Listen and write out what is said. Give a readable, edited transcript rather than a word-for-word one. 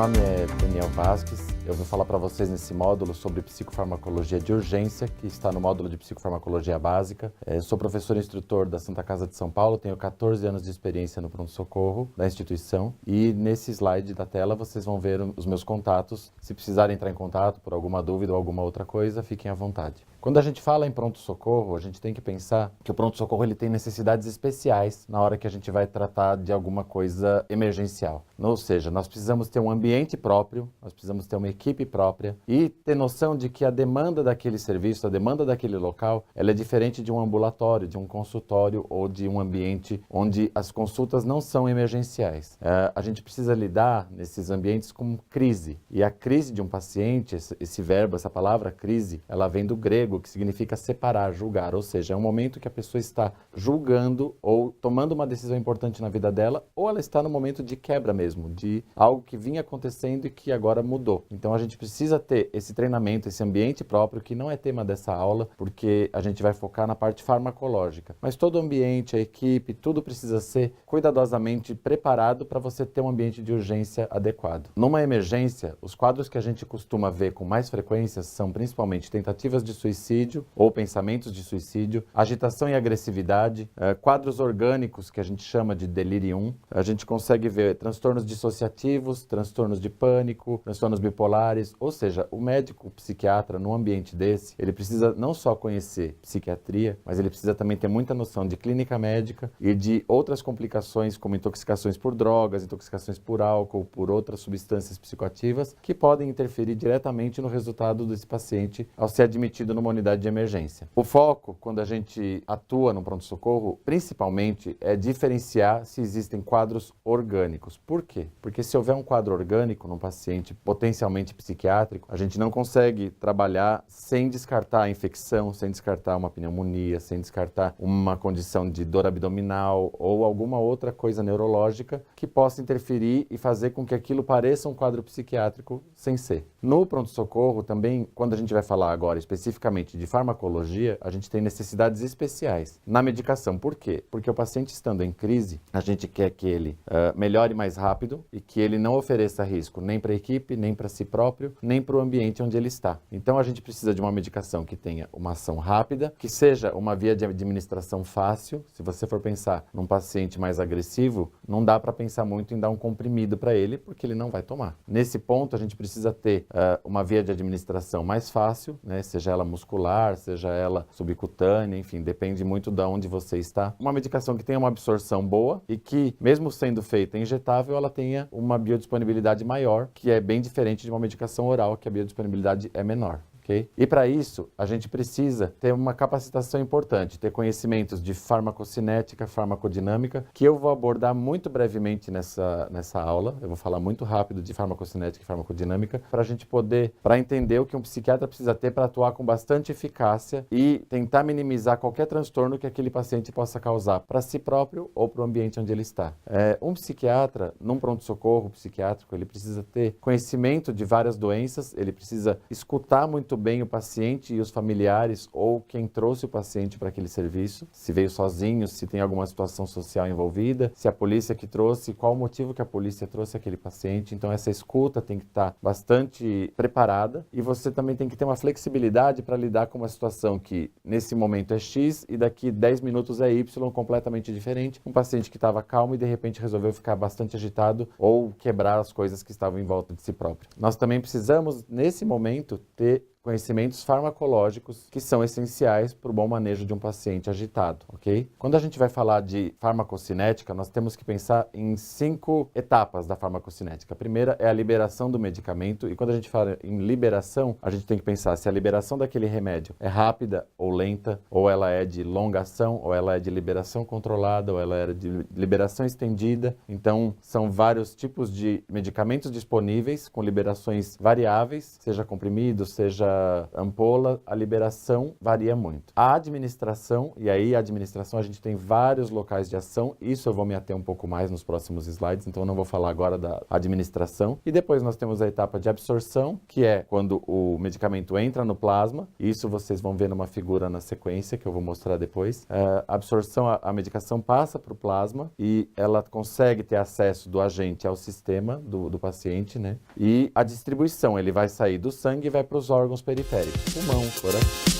nome é Daniel Vasques. Eu vou falar para vocês nesse módulo sobre psicofarmacologia de urgência, que está no módulo de psicofarmacologia básica. Eu sou professor e instrutor da Santa Casa de São Paulo, tenho 14 anos de experiência no pronto-socorro da instituição. E nesse slide da tela vocês vão ver os meus contatos. Se precisarem entrar em contato por alguma dúvida ou alguma outra coisa, fiquem à vontade. Quando a gente fala em pronto-socorro, a gente tem que pensar que o pronto-socorro ele tem necessidades especiais na hora que a gente vai tratar de alguma coisa emergencial. Ou seja, nós precisamos ter um ambiente próprio, nós precisamos ter uma equipe própria e ter noção de que a demanda daquele serviço, a demanda daquele local, ela é diferente de um ambulatório, de um consultório ou de um ambiente onde as consultas não são emergenciais. A gente precisa lidar nesses ambientes com crise. E a crise de um paciente, esse verbo, essa palavra crise, ela vem do grego, que significa separar, julgar, ou seja, é um momento que a pessoa está julgando ou tomando uma decisão importante na vida dela, ou ela está no momento de quebra mesmo, de algo que vinha acontecendo e que agora mudou. Então a gente precisa ter esse treinamento, esse ambiente próprio, que não é tema dessa aula, porque a gente vai focar na parte farmacológica. Mas todo o ambiente, a equipe, tudo precisa ser cuidadosamente preparado para você ter um ambiente de urgência adequado. Numa emergência, os quadros que a gente costuma ver com mais frequência são principalmente tentativas de suicídio ou pensamentos de suicídio, agitação e agressividade, quadros orgânicos que a gente chama de delirium. A gente consegue ver transtornos dissociativos, transtornos de pânico, transtornos bipolares, ou seja, o médico, o psiquiatra, num ambiente desse, ele precisa não só conhecer psiquiatria, mas ele precisa também ter muita noção de clínica médica e de outras complicações como intoxicações por drogas, intoxicações por álcool, por outras substâncias psicoativas que podem interferir diretamente no resultado desse paciente ao ser admitido numa unidade de emergência. O foco, quando a gente atua no pronto-socorro, principalmente, é diferenciar se existem quadros orgânicos. Por quê? Porque se houver um quadro orgânico num paciente potencialmente psiquiátrico, a gente não consegue trabalhar sem descartar a infecção, sem descartar uma pneumonia, sem descartar uma condição de dor abdominal ou alguma outra coisa neurológica que possa interferir e fazer com que aquilo pareça um quadro psiquiátrico sem ser. No pronto-socorro também, quando a gente vai falar agora especificamente de farmacologia, a gente tem necessidades especiais na medicação. Por quê? Porque o paciente estando em crise, a gente quer que ele melhore mais rápido e que ele não ofereça risco nem para a equipe, nem para si próprio, nem para o ambiente onde ele está. Então a gente precisa de uma medicação que tenha uma ação rápida, que seja uma via de administração fácil. Se você for pensar num paciente mais agressivo, não dá para pensar muito em dar um comprimido para ele, porque ele não vai tomar. Nesse ponto, a gente precisa ter uma via de administração mais fácil, né? Seja ela muscular, seja ela subcutânea, enfim, depende muito de onde você está. Uma medicação que tenha uma absorção boa e que, mesmo sendo feita injetável, ela tenha uma biodisponibilidade maior, que é bem diferente de uma medicação oral, que a biodisponibilidade é menor. E para isso, a gente precisa ter uma capacitação importante, ter conhecimentos de farmacocinética, farmacodinâmica, que eu vou abordar muito brevemente nessa aula. Eu vou falar muito rápido de farmacocinética e farmacodinâmica para a gente poder, para entender o que um psiquiatra precisa ter para atuar com bastante eficácia e tentar minimizar qualquer transtorno que aquele paciente possa causar para si próprio ou para o ambiente onde ele está. Um psiquiatra, num pronto-socorro psiquiátrico, ele precisa ter conhecimento de várias doenças, ele precisa escutar muito bem o paciente e os familiares ou quem trouxe o paciente para aquele serviço, se veio sozinho, se tem alguma situação social envolvida, se a polícia que trouxe, qual o motivo que a polícia trouxe aquele paciente. Então essa escuta tem que estar bastante preparada e você também tem que ter uma flexibilidade para lidar com uma situação que nesse momento é X e daqui 10 minutos é Y, completamente diferente. Um paciente que estava calmo e de repente resolveu ficar bastante agitado ou quebrar as coisas que estavam em volta de si próprio. Nós também precisamos, nesse momento, ter conhecimentos farmacológicos que são essenciais para o bom manejo de um paciente agitado, ok? Quando a gente vai falar de farmacocinética, nós temos que pensar em 5 etapas da farmacocinética. A primeira é a liberação do medicamento e quando a gente fala em liberação, a gente tem que pensar se a liberação daquele remédio é rápida ou lenta, ou ela é de longa ação, ou ela é de liberação controlada, ou ela é de liberação estendida. Então, são vários tipos de medicamentos disponíveis com liberações variáveis, seja comprimido, seja via ampola, a liberação varia muito. A administração, e aí a administração a gente tem vários locais de ação, isso eu vou me ater um pouco mais nos próximos slides, então eu não vou falar agora da administração. E depois nós temos a etapa de absorção, que é quando o medicamento entra no plasma, isso vocês vão ver numa figura na sequência, que eu vou mostrar depois. A absorção, a medicação passa para o plasma e ela consegue ter acesso do agente ao sistema do paciente, né? E a distribuição, ele vai sair do sangue e vai para os órgãos periféricos, pulmão, coração.